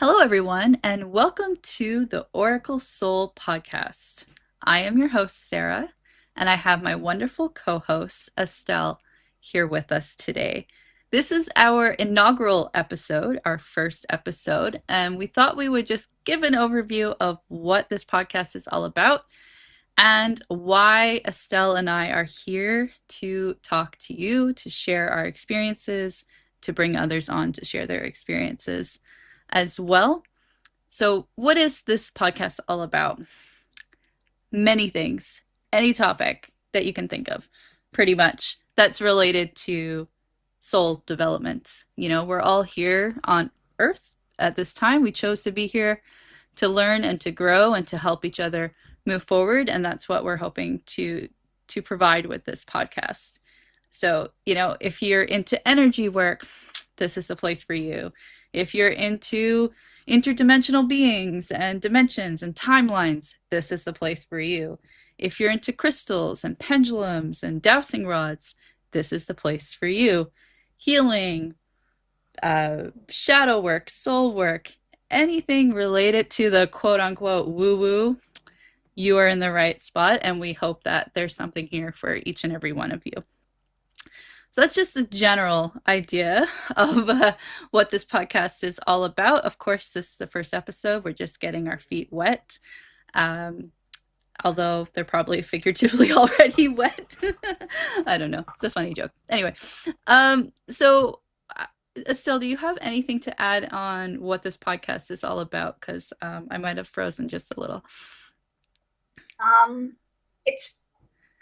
Hello, everyone, and welcome to the Oracle Soul podcast. I am your host, Sarah, and I have my wonderful co host, Estelle, here with us today. This is our inaugural episode, our first episode, and we thought we would just give an overview of what this podcast is all about and why Estelle and I are here to talk to you, to share our experiences, to bring others on to share their experiences as well. So, what is this podcast all about? Many things, any topic that you can think of, pretty much, that's related to soul development. You know, we're all here on Earth at this time. We chose to be here to learn and to grow and to help each other move forward, and that's what we're hoping to provide with this podcast. So, you know, if you're into energy work, this is the place for you. If you're into interdimensional beings and dimensions and timelines, this is the place for you. If you're into crystals and pendulums and dowsing rods, this is the place for you. Healing, shadow work, soul work, anything related to the quote unquote woo woo, you are in the right spot. And we hope that there's something here for each and every one of you. So that's just a general idea of what this podcast is all about. Of course, this is the first episode. We're just getting our feet wet. Although they're probably figuratively already wet. I don't know. It's a funny joke. Anyway, so Estelle, do you have anything to add on what this podcast is all about? Because I might have frozen just a little. It's,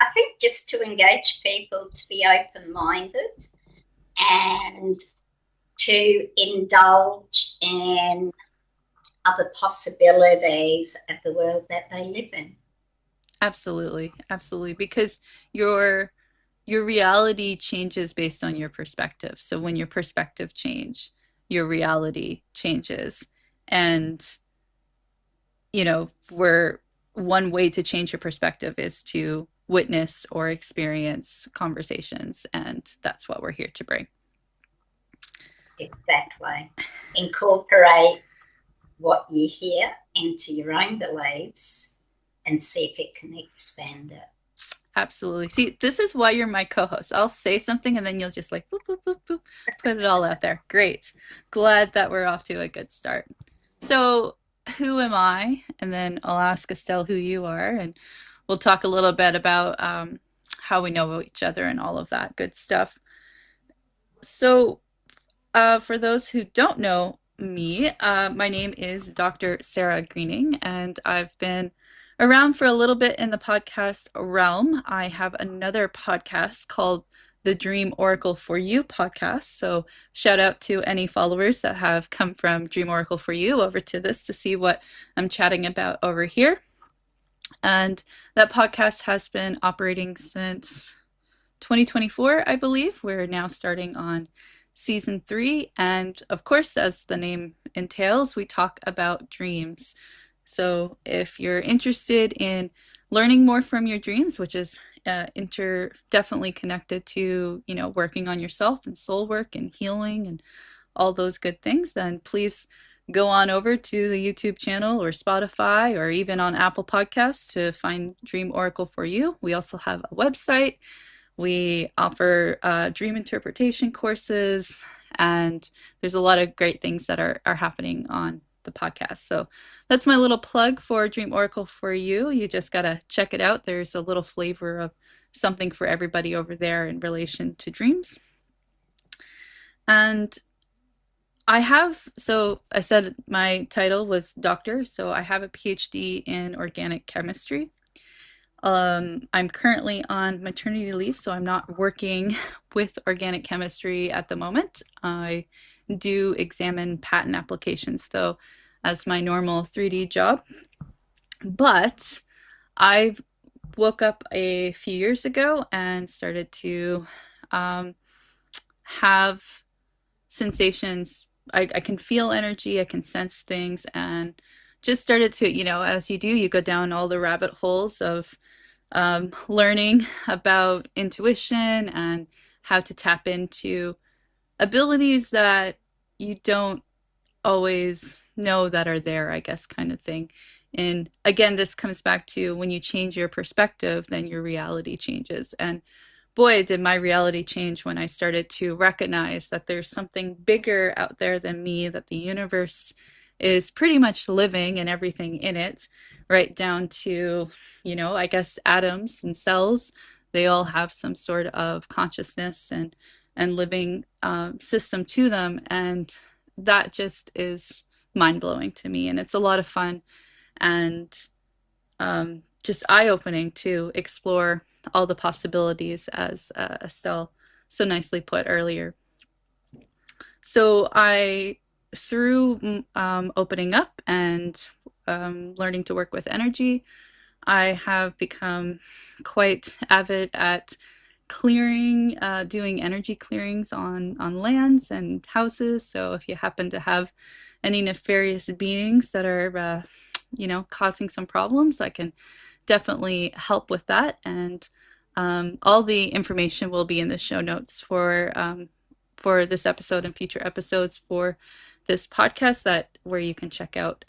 I think, just to engage people to be open-minded and to indulge in other possibilities of the world that they live in. Absolutely, absolutely. Because your reality changes based on your perspective. So when your perspective change, your reality changes. And you know, one way to change your perspective is to witness or experience conversations, and that's what we're here to bring. Exactly. Incorporate what you hear into your own beliefs and see if it can expand it. Absolutely. See, this is why you're my co-host. I'll say something and then you'll just like boop, boop, boop, boop, put it all out there. Great. Glad that we're off to a good start. So, who am I? And then I'll ask Estelle who you are, and we'll talk a little bit about how we know each other and all of that good stuff. So, for those who don't know me, my name is Dr. Sarah Greening, and I've been around for a little bit in the podcast realm. I have another podcast called the Dream Oracle for You podcast. So shout out to any followers that have come from Dream Oracle for You over to this to see what I'm chatting about over here. And that podcast has been operating since 2024, I believe. We're now starting on season 3. And of course, as the name entails, we talk about dreams. So if you're interested in learning more from your dreams, which is definitely connected to, you know, working on yourself and soul work and healing and all those good things, then please go on over to the YouTube channel or Spotify or even on Apple Podcasts to find Dream Oracle for You. We also have a website. We offer dream interpretation courses, and there's a lot of great things that are happening on the podcast. So that's my little plug for Dream Oracle for You. You just gotta check it out. There's a little flavor of something for everybody over there in relation to dreams. And so I said my title was doctor, so I have a PhD in organic chemistry. I'm currently on maternity leave, so I'm not working with organic chemistry at the moment. I do examine patent applications, though, as my normal 3D job. But I woke up a few years ago and started to have sensations. I can feel energy, I can sense things, and just started to, you know, as you do, you go down all the rabbit holes of learning about intuition and how to tap into abilities that you don't always know that are there, I guess, kind of thing. And again, this comes back to when you change your perspective, then your reality changes. And boy, did my reality change when I started to recognize that there's something bigger out there than me, that the universe is pretty much living and everything in it, right down to, I guess atoms and cells. They all have some sort of consciousness and living system to them. And that just is mind blowing to me. And it's a lot of fun and just eye opening to explore all the possibilities, as Estelle so nicely put earlier. So through opening up and learning to work with energy, I have become quite avid at clearing, doing energy clearings on lands and houses. So if you happen to have any nefarious beings that are, causing some problems, I can definitely help with that. And all the information will be in the show notes for this episode and future episodes for this podcast, that where you can check out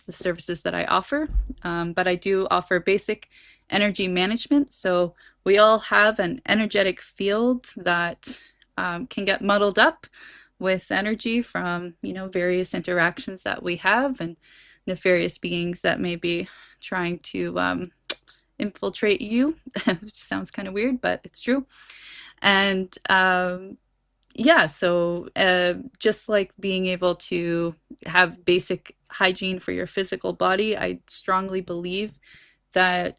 the services that I offer. But I do offer basic energy management. So we all have an energetic field that can get muddled up with energy from, various interactions that we have and nefarious beings that may be trying to infiltrate you, which sounds kind of weird, but it's true. And yeah, so just like being able to have basic hygiene for your physical body, I strongly believe that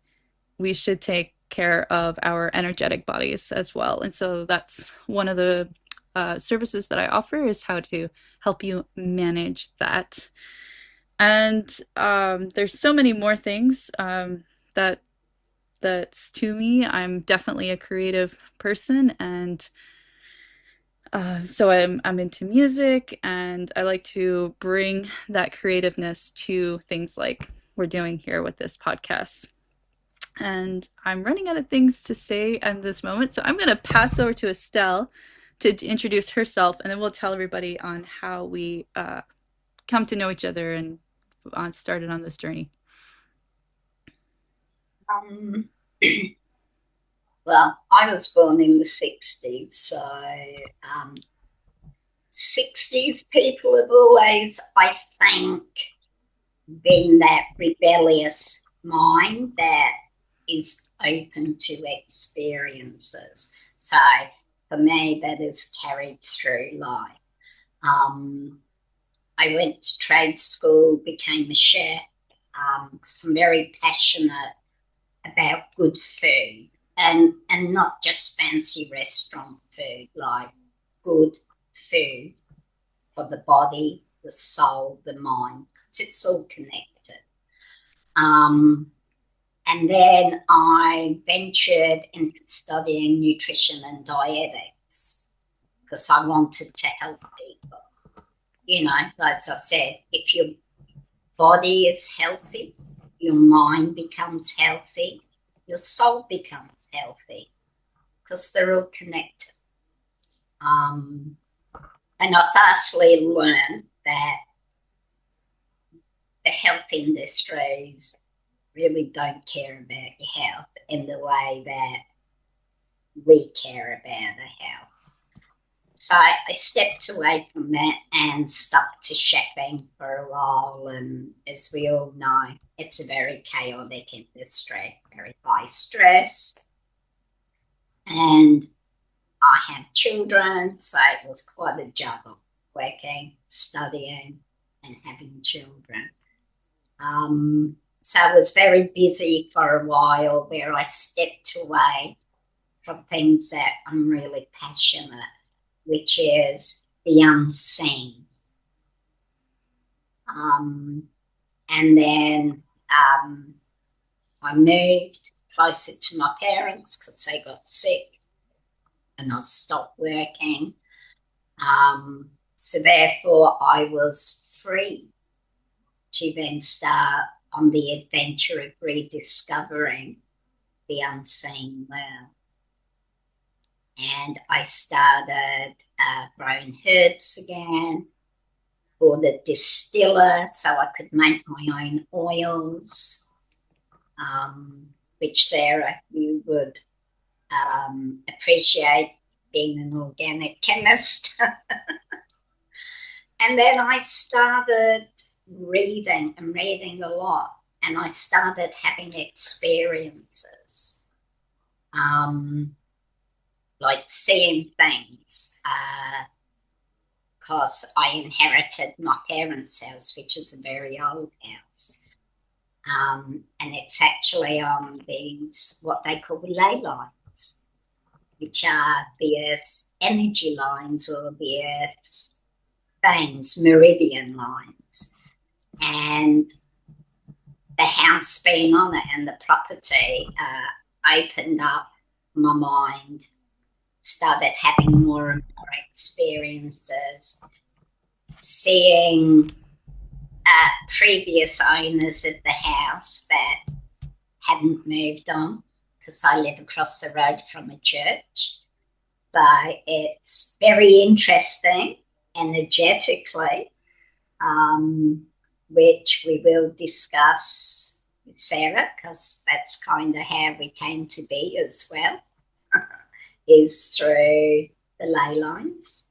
we should take care of our energetic bodies as well. And so that's one of the services that I offer, is how to help you manage that. And there's so many more things that that's to me. I'm definitely a creative person, and so I'm into music, and I like to bring that creativeness to things like we're doing here with this podcast. And I'm running out of things to say at this moment, so I'm going to pass over to Estelle to introduce herself, and then we'll tell everybody on how we come to know each other and started on this journey. Um, well, I was born in the 60s, so 60s people have always, I think, been that rebellious mind that is open to experiences. So for me, that is carried through life. I went to trade school, became a chef, because I'm very passionate about good food, and not just fancy restaurant food, like good food for the body, the soul, the mind, because it's all connected. And then I ventured into studying nutrition and dietetics because I wanted to help people. As I said, if your body is healthy, your mind becomes healthy, your soul becomes healthy, because they're all connected. And I vastly learned that the health industries really don't care about your health in the way that we care about our health. So I stepped away from that and stuck to chefing for a while. And as we all know, it's a very chaotic industry, very high stress. And I have children, so it was quite a juggle, working, studying, and having children. So I was very busy for a while, where I stepped away from things that I'm really passionate, which is the unseen. And then I moved closer to my parents because they got sick, and I stopped working. So therefore I was free to then start on the adventure of rediscovering the unseen world. And I started growing herbs again, bought a distiller so I could make my own oils, which Sarah, you would appreciate being an organic chemist. And then I started reading and reading a lot, and I started having experiences, like seeing things, because I inherited my parents' house, which is a very old house. And it's actually on these, what they call ley lines, which are the Earth's energy lines or the Earth's veins, meridian lines. And the house being on it and the property opened up my mind, started having more and more experiences, seeing previous owners of the house that hadn't moved on, because I live across the road from a church. So it's very interesting energetically, which we will discuss with Sarah, because that's kind of how we came to be as well, is through the ley lines.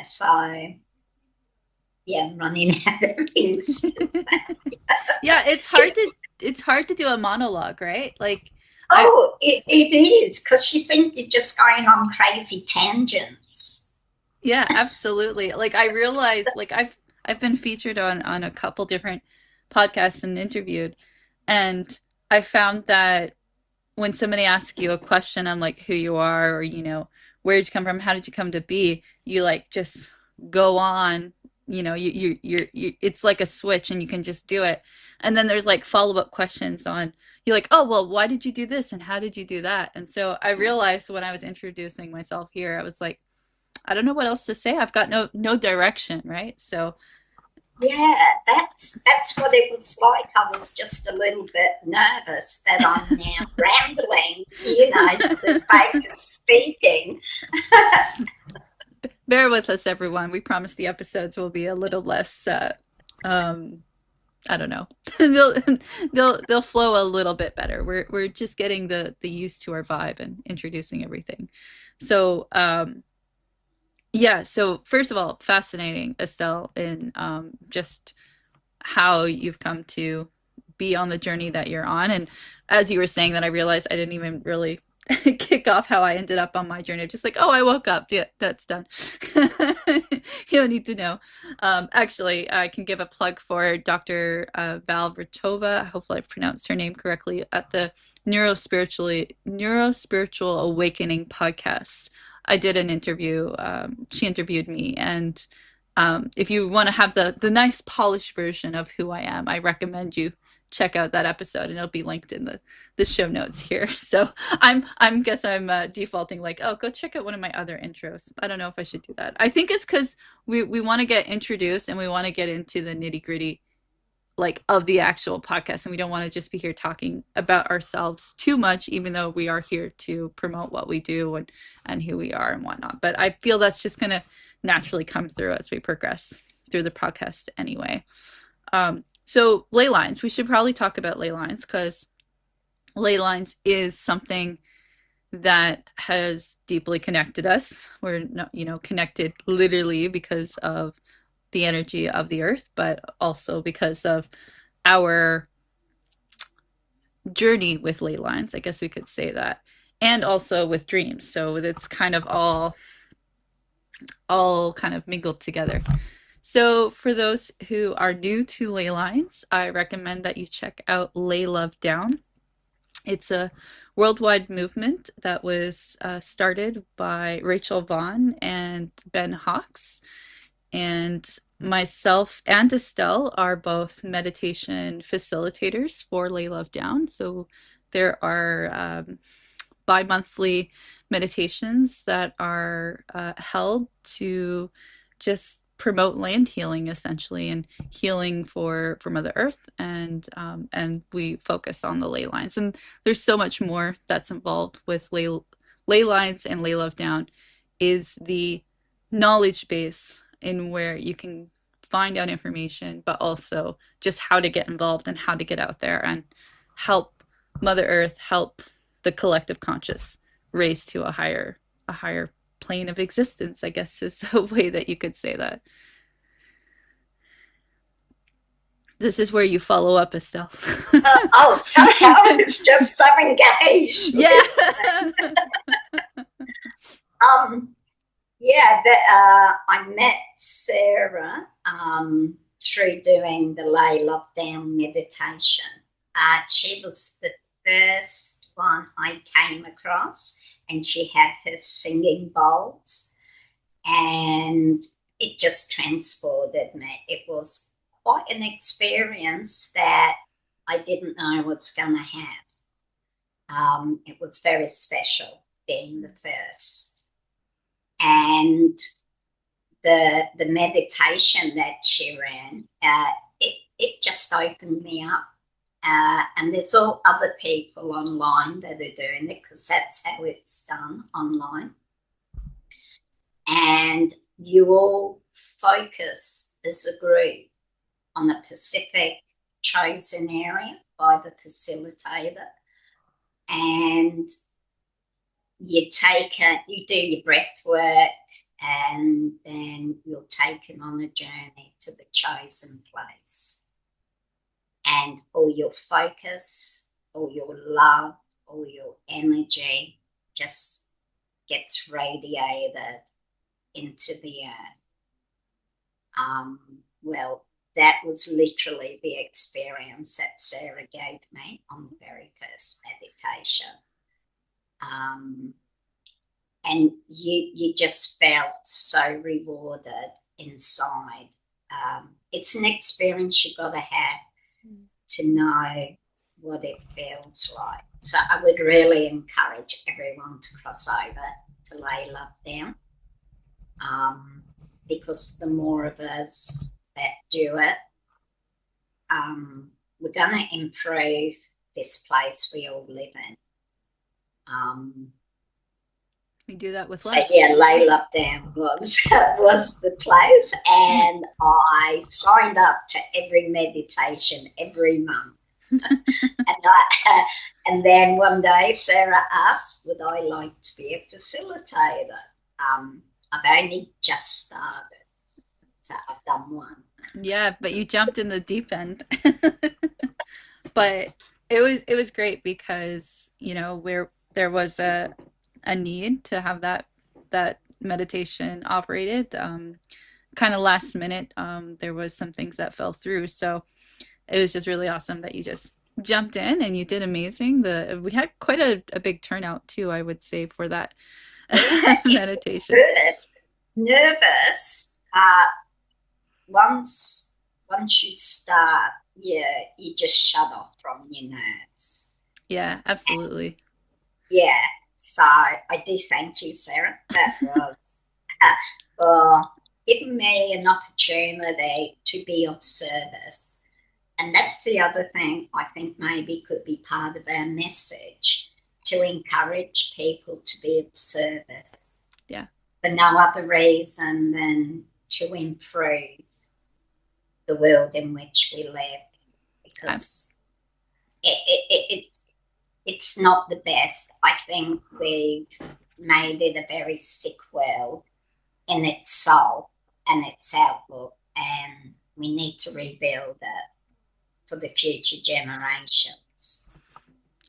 So yeah, I'm running out of things to say. Yeah, it's hard to do a monologue, right? Like I Oh, it is, because you think you're just going on crazy tangents. Yeah, absolutely. Like I realized like I've been featured on a couple different podcasts and interviewed, and I found that when somebody asks you a question on like who you are, or where did you come from, how did you come to be, you like just go on, it's like a switch and you can just do it. And then there's like follow-up questions on, you're like, oh well, why did you do this and how did you do that? And so I realized when I was introducing myself here, I was like, I don't know what else to say. I've got no direction, right? So Yeah, that's what it was like. I was just a little bit nervous that I'm now rambling, for the sake of speaking. bear with us, everyone. We promise the episodes will be a little less. I don't know. they'll they'll flow a little bit better. We're just getting the used to our vibe and introducing everything. So yeah. So first of all, fascinating, Estelle, in just how you've come to be on the journey that you're on. And as you were saying that, I realized I didn't even really kick off how I ended up on my journey. Just like, oh, I woke up. Yeah, that's done. You don't need to know. Actually, I can give a plug for Dr. Val Vertova. Hopefully, I've pronounced her name correctly, at the Neuro-spiritual Awakening podcast. I did an interview. She interviewed me, and if you want to have the nice polished version of who I am, I recommend you check out that episode, and it'll be linked in the show notes here. So I'm guess I'm defaulting like, oh, go check out one of my other intros. I don't know if I should do that. I think it's because we want to get introduced and we want to get into the nitty gritty like of the actual podcast, and we don't want to just be here talking about ourselves too much, even though we are here to promote what we do and who we are and whatnot. But I feel that's just gonna naturally come through as we progress through the podcast anyway. So ley lines, we should probably talk about ley lines, because ley lines is something that has deeply connected us. We're not, connected literally because of the energy of the earth, but also because of our journey with ley lines. I guess we could say that. And also with dreams. So it's kind of all kind of mingled together. So for those who are new to ley lines, I recommend that you check out Lay Love Down. It's a worldwide movement that was started by Rachel Vaughn and Ben Hawks. And myself and Estelle are both meditation facilitators for Lay Love Down. So there are bi-monthly meditations that are held to just promote land healing, essentially, and healing for Mother Earth, and we focus on the ley lines. And there's so much more that's involved with ley lines, and Lay Love Down is the knowledge base in where you can find out information, but also just how to get involved and how to get out there and help Mother Earth, help the collective conscious raise to a higher plane of existence, I guess is a way that you could say that. This is where you follow up, Estelle. Oh, sorry, I was just so engaged. Yeah. Um, yeah, I met Sarah through doing the lay love down meditation. She was the first one I came across, and she had her singing bowls, and it just transported me. It was quite an experience that I didn't know I was going to have. It was very special being the first. And the meditation that she ran, it just opened me up. And there's all other people online that are doing it because that's how it's done online. And you all focus as a group on a specific chosen area by the facilitator, and you do your breath work, and then you're taken on a journey to the chosen place, and all your focus, all your love, all your energy just gets radiated into the earth. Well, that was literally the experience that Sarah gave me on the very first meditation. And you just felt so rewarded inside. It's an experience you've got to have to know what it feels like. So I would really encourage everyone to cross over to Lay Love Down, because the more of us that do it, we're going to improve this place we all live in. We do that with so love. yeah, Lay Love Down was the place, and I signed up to every meditation every month. And then one day Sarah asked, would I like to be a facilitator? I've only just started, so I've done one. Yeah, but you jumped in the deep end. But it was great because, where there was a need to have that meditation operated, kind of last minute, there was some things that fell through. So it was just really awesome that you just jumped in and you did amazing. We had quite a big turnout too, I would say, for that Yeah, it was meditation. good. Nervous. Once you start, yeah, you just shut off from your nerves. Yeah, absolutely. Yeah. So I do thank you, Sarah. That was for giving me an opportunity to be of service. And that's the other thing I think maybe could be part of our message, to encourage people to be of service. Yeah. For no other reason than to improve the world in which we live, because it's not the best. I think we've made it a very sick world in its soul and its outlook, and we need to rebuild it for the future generations.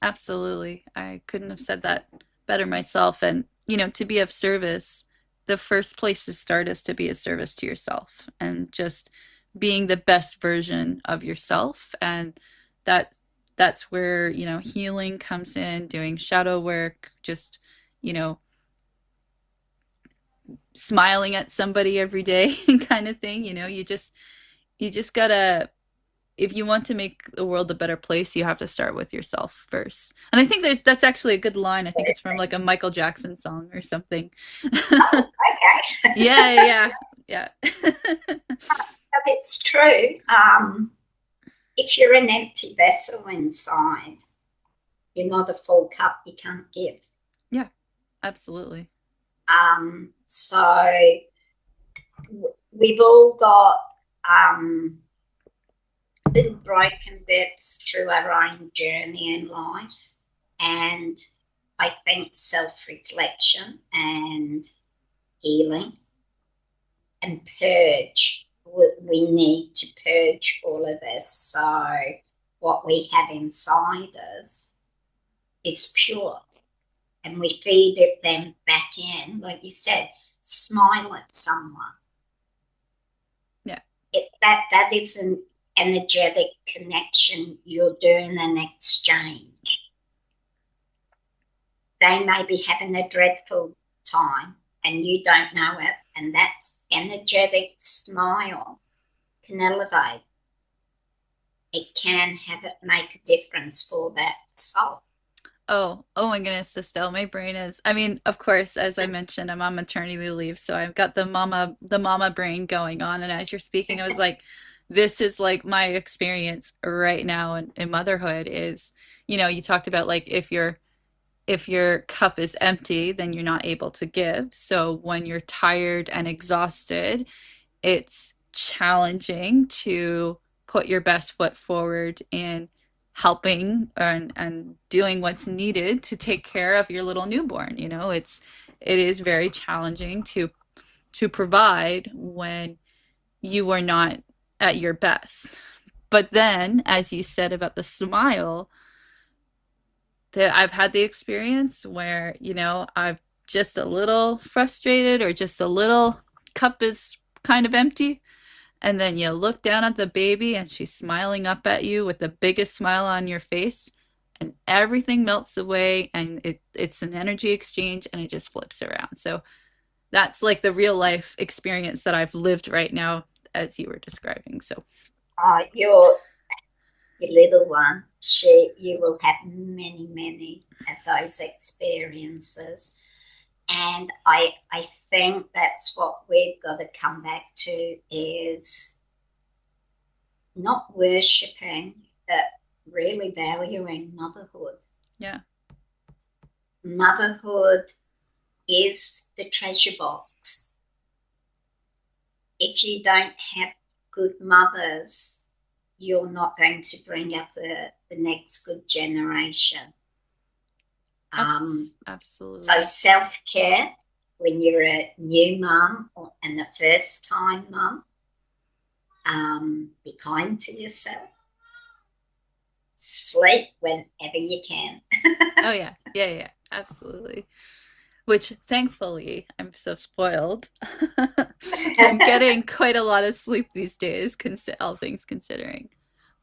Absolutely. I couldn't have said that better myself. And, to be of service, the first place to start is to be a service to yourself and just being the best version of yourself. And that that's where, healing comes in, doing shadow work, just, you know, smiling at somebody every day kind of thing. You just gotta, if you want to make the world a better place, you have to start with yourself first. And I think that's actually a good line. I think it's from like a Michael Jackson song or something. Oh, okay. Yeah, yeah, yeah. But it's true. If you're an empty vessel inside, you're not a full cup, you can't give. Yeah, absolutely. So we've all got little broken bits through our own journey in life. And I think self-reflection and healing and purge. We need to purge all of this. So what we have inside us is pure. And we feed it then back in. Like you said, smile at someone. Yeah. That is an energetic connection. You're doing an exchange. They may be having a dreadful time and you don't know it, and that energetic smile can elevate. It can have it make a difference for that soul. Oh my goodness, Estelle, my brain is, I mean, of course, as I mentioned, I'm on maternity leave, so I've got the mama brain going on. And as you're speaking, I was like, this is like my experience right now in motherhood is, you talked about like if your cup is empty, then you're not able to give. So when you're tired and exhausted, it's challenging to put your best foot forward in helping and doing what's needed to take care of your little newborn. It is very challenging to provide when you are not at your best. But then, as you said about the smile, that I've had the experience where, I've just a little frustrated or just a little cup is kind of empty. And then you look down at the baby and she's smiling up at you with the biggest smile on your face. And everything melts away and it's an energy exchange and it just flips around. So that's like the real life experience that I've lived right now as you were describing. So, Your little one, you will have many, many of those experiences. And I think that's what we've got to come back to is not worshipping, but really valuing motherhood. yeah, Motherhood is the treasure box. If you don't have good mothers, you're not going to bring up the next good generation. So absolutely. self-care when you're a new mum and a first-time mum, be kind to yourself. Sleep whenever you can. Oh, yeah. Yeah, yeah, absolutely. Which thankfully I'm so spoiled. I'm getting quite a lot of sleep these days, all things considering.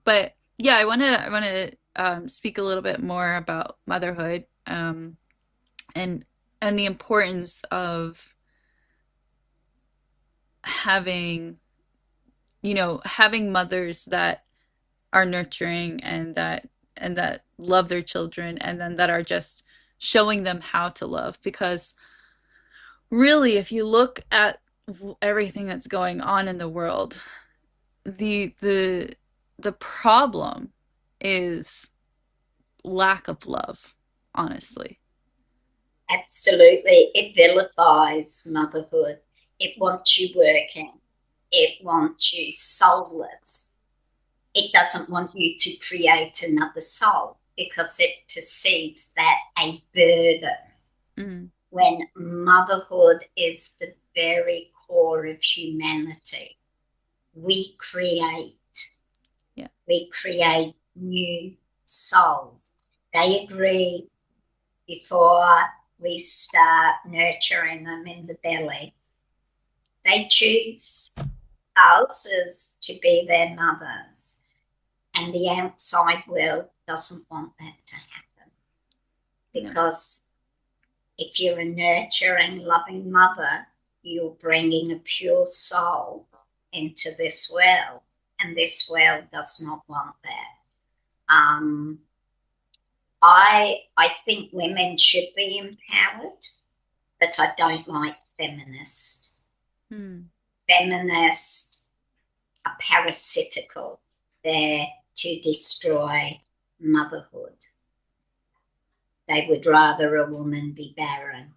But yeah, I want to speak a little bit more about motherhood, and the importance of having having mothers that are nurturing and that love their children and then that are just showing them how to love, because really, if you look at everything that's going on in the world, the problem is lack of love, honestly. Absolutely. It vilifies motherhood. It wants you working. It wants you soulless. It doesn't want you to create another soul because it perceives that a burden. Mm, When motherhood is the very core of humanity, we create. yeah. We create new souls. They agree before we start nurturing them in the belly. They choose us as to be their mothers, and the outside world doesn't want that to happen No. because if you're a nurturing, loving mother, you're bringing a pure soul into this world, and this world does not want that. I think women should be empowered, but I don't like feminists. Mm, Feminists are parasitical. They're to destroy motherhood. They would rather a woman be barren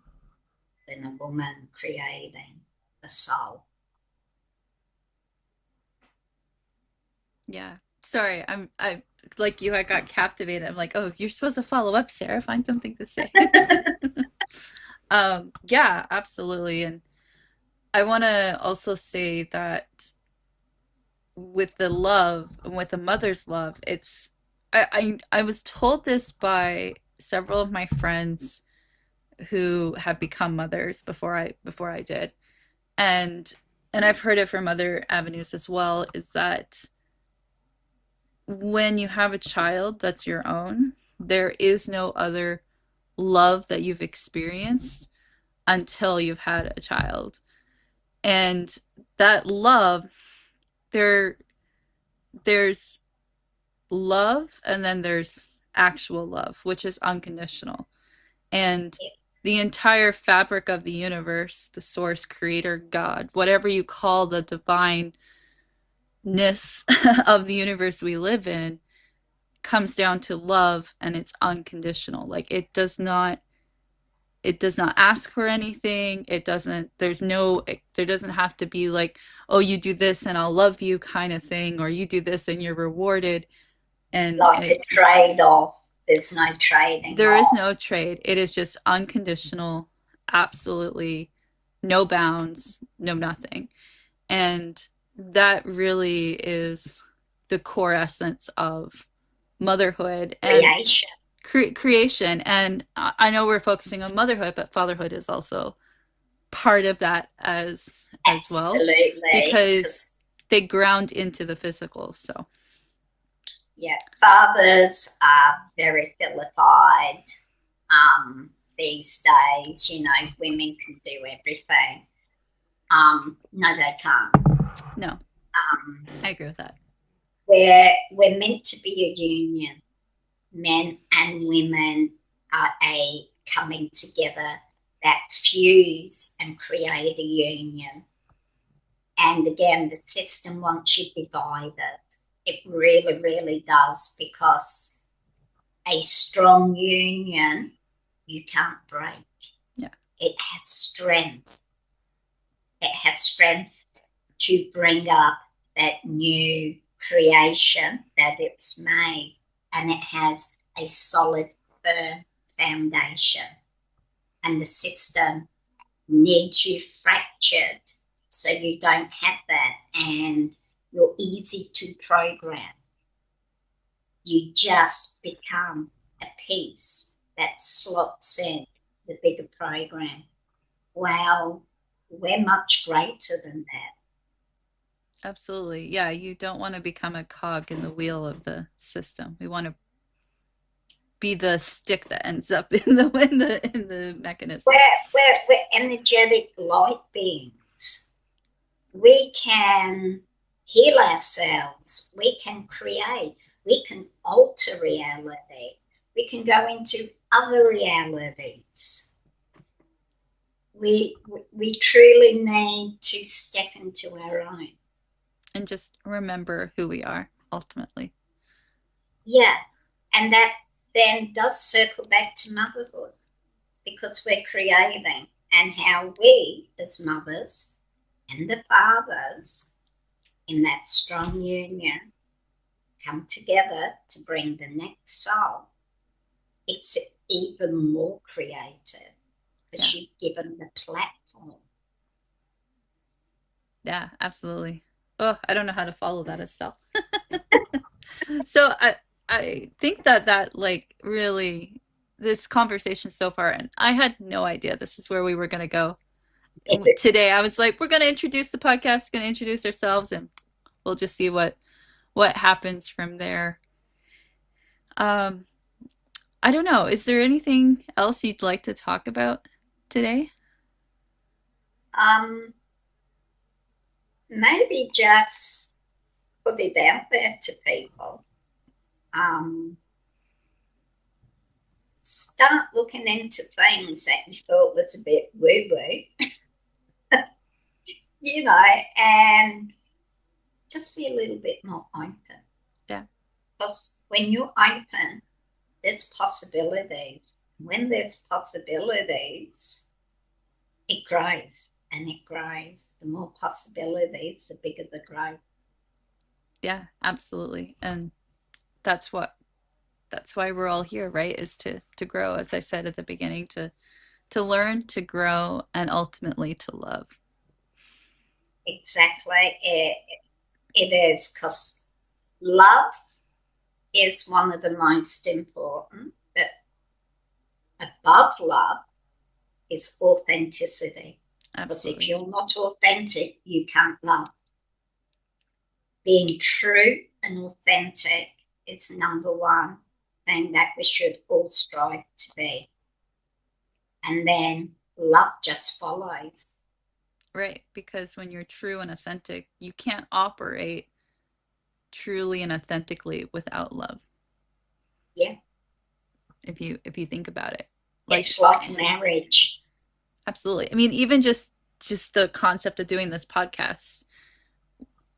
than a woman creating a soul. Yeah. Sorry, I like you, I got captivated. I'm like, oh, you're supposed to follow up, Sarah. Find something to say. Yeah, absolutely. And I want to also say that with the love, with a mother's love, it's I was told this by several of my friends who have become mothers before I did. And I've heard it from other avenues as well, is that when you have a child that's your own, there is no other love that you've experienced until you've had a child. And that love, there there's love and then there's actual love, which is unconditional. And the entire fabric of the universe, the source, creator, God, whatever you call the divineness of the universe we live in, comes down to love, and it's unconditional. Like it does not ask for anything. It doesn't there's no there doesn't have to be like, oh, you do this and I'll love you kind of thing, or you do this and you're rewarded. And Like a trade off. There's no trading there is off. no trade. It is just unconditional, absolutely no bounds, no nothing. And that really is the core essence of motherhood and Creation. creation. And I know we're focusing on motherhood, but fatherhood is also part of that as well, Absolutely. because Because, they ground into the physical. So yeah, fathers are very vilified these days. You know, women can do everything. No, they can't. no, Um, I agree with that. we're meant to be a union. Men and women are a coming together that fuse and create a union. And again, the system wants you divided. It really, really does, because a strong union you can't break. Yeah, It has strength. It has strength to bring up that new creation that it's made, and it has a solid, firm foundation. And the system needs you fractured so you don't have that, and you're easy to program. You just become a piece that slots in the bigger program. Wow, we're much greater than that. absolutely. Yeah, you don't want to become a cog in the wheel of the system. We want to be the stick that ends up in the mechanism. We're energetic light beings. We can heal ourselves. We can create. We can alter reality. We can go into other realities. We truly need to step into our own. And just remember who we are ultimately. Yeah, and that then does circle back to motherhood, because we're creating, and how we as mothers and the fathers in that strong union come together to bring the next soul. It's even more creative Yeah. because you've given the platform. Yeah, absolutely. Oh, I don't know how to follow that, Estelle. So I think that like really this conversation so far, and I had no idea this is where we were going to go today. I was like, we're going to introduce the podcast, going to introduce ourselves, and we'll just see what happens from there. Um, I don't know. Is there anything else you'd like to talk about today? um, Maybe just put it out there to people. Um, Start looking into things that you thought was a bit woo woo, you know, and just be a little bit more open. Yeah. Because when you're open, there's possibilities. When there's possibilities, it grows and it grows. The more possibilities, the bigger the growth. Yeah, absolutely. And that's what that's why we're all here, right? Is to grow, as I said at the beginning, to learn, to grow, and ultimately to love. Exactly. It is, because love is one of the most important, but above love is authenticity. Because if Absolutely. you're not authentic, you can't love. Being true and authentic is number one thing that we should all strive to be. And then love just follows. Right, because when you're true and authentic, you can't operate truly and authentically without love. Yeah. If you think about it. Like It's like marriage. absolutely. I mean, even just the concept of doing this podcast,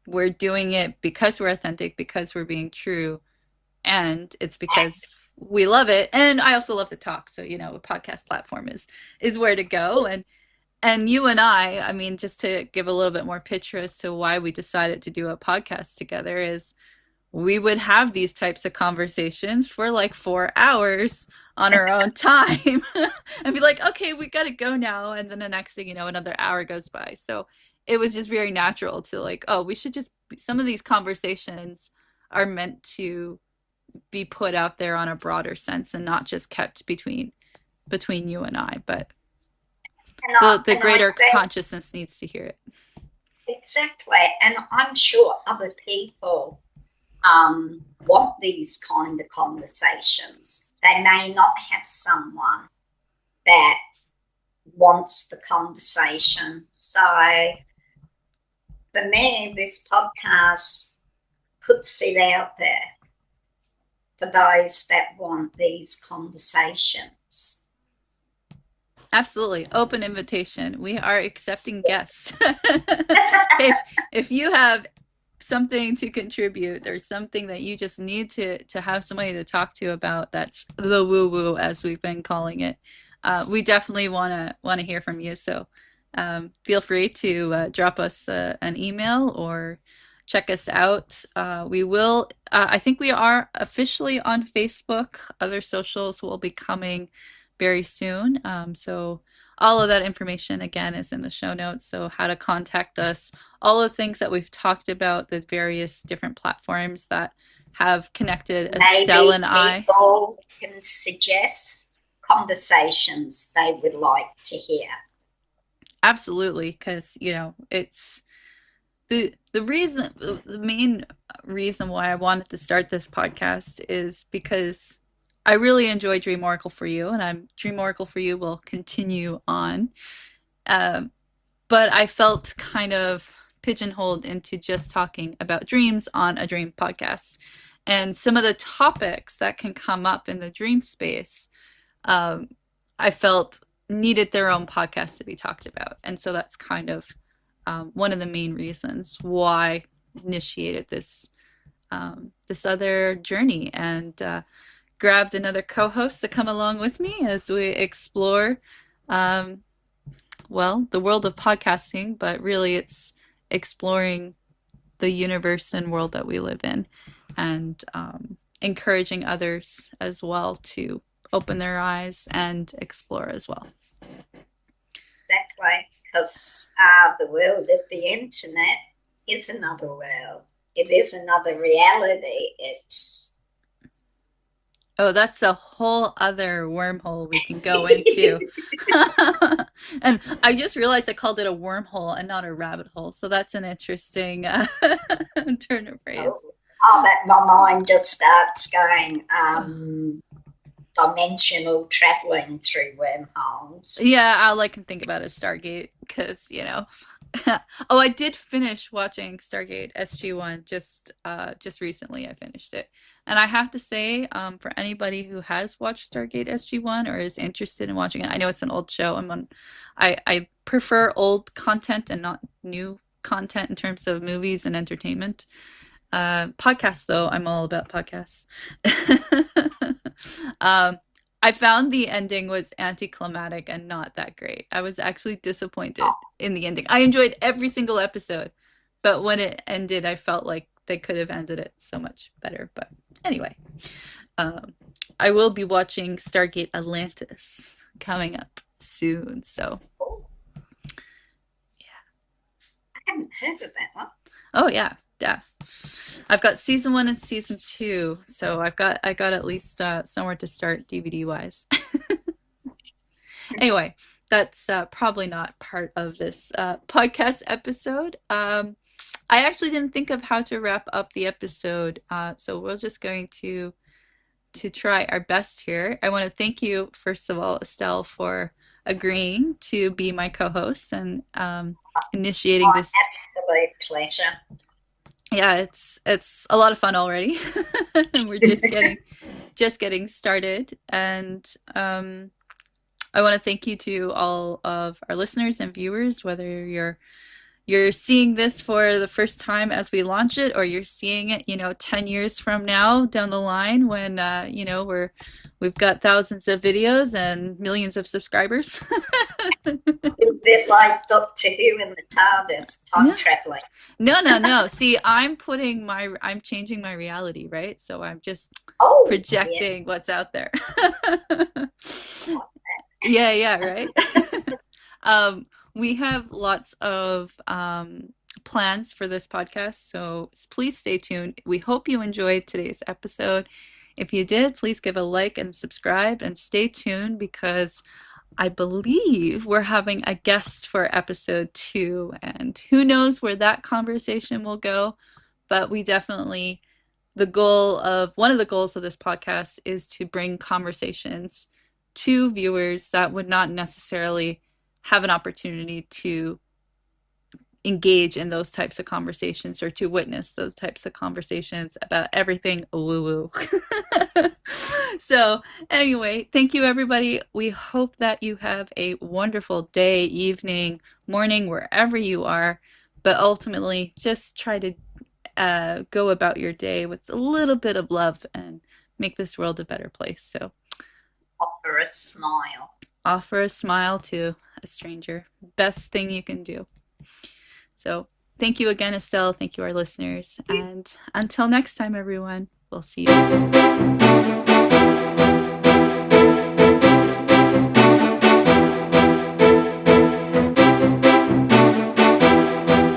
we're doing it because we're authentic, because we're being true, and it's because we love it. And I also love to talk, so a podcast platform is where to go. And you and I mean, just to give a little bit more picture as to why we decided to do a podcast together is we would have these types of conversations for like 4 hours on our own time and be like, okay, we got to go now. And then the next thing you know, another hour goes by. So it was just very natural to like, oh, we should just, some of these conversations are meant to be put out there on a broader sense and not just kept between you and I, but the And I greater think consciousness needs to hear it. exactly. And I'm sure other people want these kind of conversations. They may not have someone that wants the conversation. So for me, this podcast puts it out there for those that want these conversations. Absolutely. Open invitation. We are accepting guests. If you have something to contribute, there's something that you just need to have somebody to talk to about that's the woo woo as we've been calling it. We definitely want to hear from you. So feel free to drop us an email or check us out. We will. I think we are officially on Facebook. Other socials will be coming very soon. So all of that information again is in the show notes. So how to contact us, all the things that we've talked about, the various different platforms that have connected Estelle Maybe and I. people can suggest conversations they would like to hear. Absolutely, because it's the main reason why I wanted to start this podcast is because I really enjoy Dream Oracle for You, and Dream Oracle for You will continue on. Um, but I felt kind of pigeonholed into just talking about dreams on a dream podcast. And some of the topics that can come up in the dream space, um, I felt needed their own podcast to be talked about. And so that's kind of one of the main reasons why I initiated this other journey and grabbed another co-host to come along with me as we explore um, the world of podcasting, but really it's exploring the universe and world that we live in and encouraging others as well to open their eyes and explore as well. Exactly, because the world of the internet is another world. It is another reality. It's Oh, that's a whole other wormhole we can go into. And I just realized I called it a wormhole and not a rabbit hole. So that's an interesting turn of phrase. that my mind just starts going dimensional traveling through wormholes. Yeah, all I can think about is Stargate because, oh, I did finish watching Stargate SG-1 just recently. I finished it. And I have to say, for anybody who has watched Stargate SG-1 or is interested in watching it, I know it's an old show. I prefer old content and not new content in terms of movies and entertainment. Podcasts, though, I'm all about podcasts. um, I found the ending was anticlimactic and not that great. I was actually disappointed in the ending. I enjoyed every single episode, but when it ended, I felt like they could have ended it so much better. But anyway, um, I will be watching Stargate Atlantis coming up soon. So Oh, I haven't heard of that one. oh yeah, yeah. I've got season 1 and season 2, so I got at least somewhere to start DVD wise. Anyway, that's probably not part of this podcast episode. I actually didn't think of how to wrap up the episode, so we're just going to try our best here. I want to thank you, first of all, Estelle, for agreeing to be my co-host and initiating My this. absolute pleasure. Yeah, it's a lot of fun already, and we're just getting started. And I want to thank you to all of our listeners and viewers, whether you're seeing this for the first time as we launch it, or you're seeing it, 10 years from now down the line when, we've got thousands of videos and millions of subscribers. A bit like Doctor Who in the TARDIS, time No, traveling. no, no, no. See, I'm changing my reality, right? So I'm just Oh, yeah. projecting what's out there. Yeah, yeah, right. We have lots of plans for this podcast, so please stay tuned. We hope you enjoyed today's episode. If you did, please give a like and subscribe and stay tuned because I believe we're having a guest for episode 2, and who knows where that conversation will go. But we definitely, one of the goals of this podcast is to bring conversations to viewers that would not necessarily have an opportunity to engage in those types of conversations or to witness those types of conversations about everything woo woo. So, anyway, thank you, everybody. We hope that you have a wonderful day, evening, morning, wherever you are. But ultimately, just try to go about your day with a little bit of love and make this world a better place. So, Offer a smile. offer a smile to a stranger. Best thing you can do. So, thank you again, Estelle. Thank you, our listeners. And until next time, everyone, we'll see you.